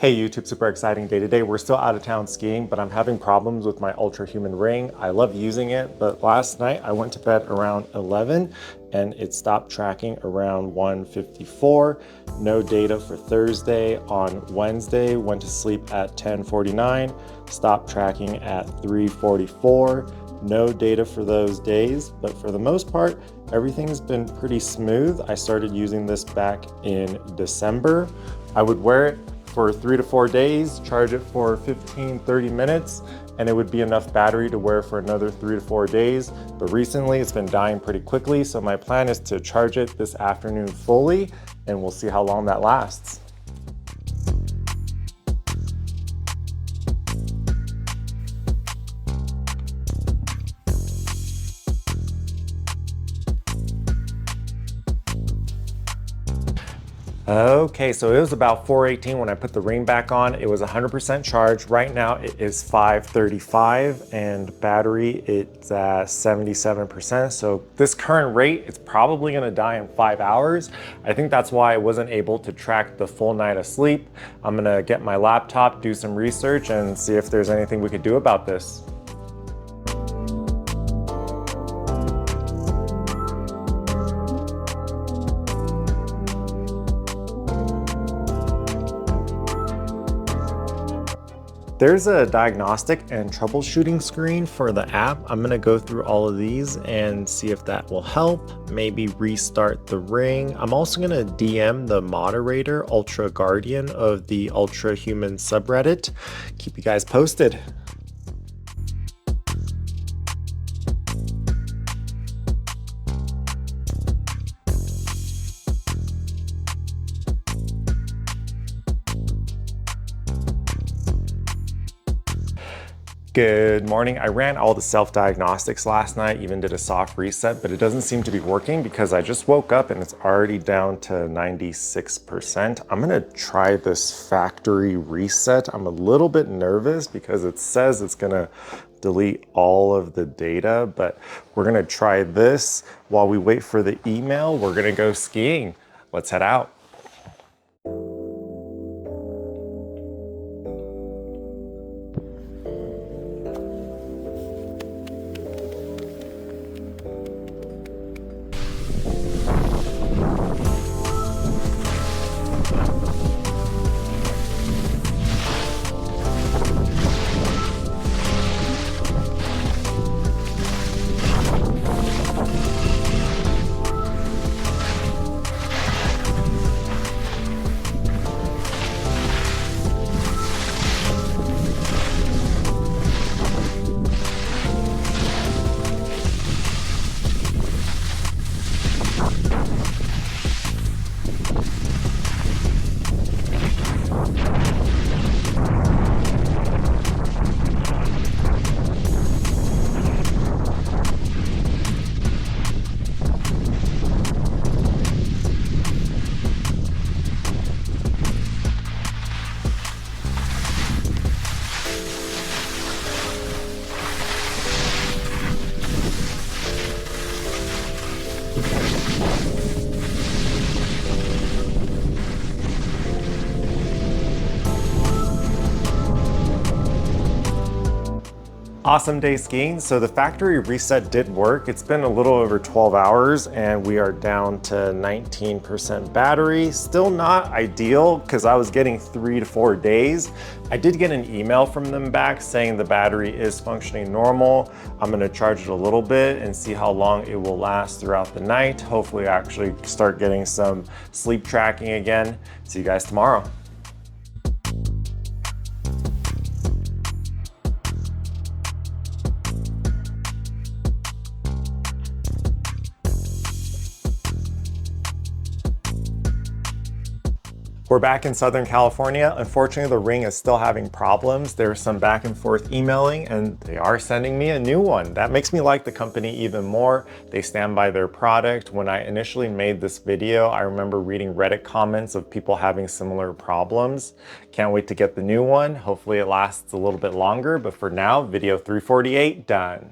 Hey YouTube, super exciting day today. We're still out of town skiing, but I'm having problems with my Ultrahuman ring. I love using it, but last night I went to bed around 11 and it stopped tracking around 1:54. No data for Thursday. On Wednesday, went to sleep at 10:49, stopped tracking at 3:44. No data for those days, but for the most part, everything's been pretty smooth. I started using this back in December. I would wear it for 3 to 4 days, charge it for 15-30 minutes, and it would be enough battery to wear for another 3 to 4 days. But recently it's been dying pretty quickly, so my plan is to charge it this afternoon fully, and we'll see how long that lasts. Okay, so it was about 4:18 when I put the ring back on. It was 100% charged. Right now it is 5:35 and battery it's at 77%. So this current rate, it's probably gonna die in 5 hours. I think that's why I wasn't able to track the full night of sleep. I'm gonna get my laptop, do some research and see if there's anything we could do about this. There's a diagnostic and troubleshooting screen for the app. I'm gonna go through all of these and see if that will help. Maybe restart the ring. I'm also gonna DM the moderator, Ultra Guardian of the Ultrahuman subreddit. Keep you guys posted. Good morning. I ran all the self-diagnostics last night, even did a soft reset, but it doesn't seem to be working because I just woke up and it's already down to 96%. I'm gonna try this factory reset. I'm a little bit nervous because it says it's gonna delete all of the data, but we're gonna try this. While we wait for the email, we're gonna go skiing. Let's head out. Awesome day skiing. So the factory reset did work. It's been a little over 12 hours and we are down to 19% battery. Still not ideal because I was getting 3 to 4 days. I did get an email from them back saying the battery is functioning normal. I'm gonna charge it a little bit and see how long it will last throughout the night. Hopefully I actually start getting some sleep tracking again. See you guys tomorrow. We're back in Southern California. Unfortunately, the ring is still having problems. There's some back and forth emailing and they are sending me a new one. That makes me like the company even more. They stand by their product. When I initially made this video, I remember reading Reddit comments of people having similar problems. Can't wait to get the new one. Hopefully it lasts a little bit longer, but for now, video 348 done.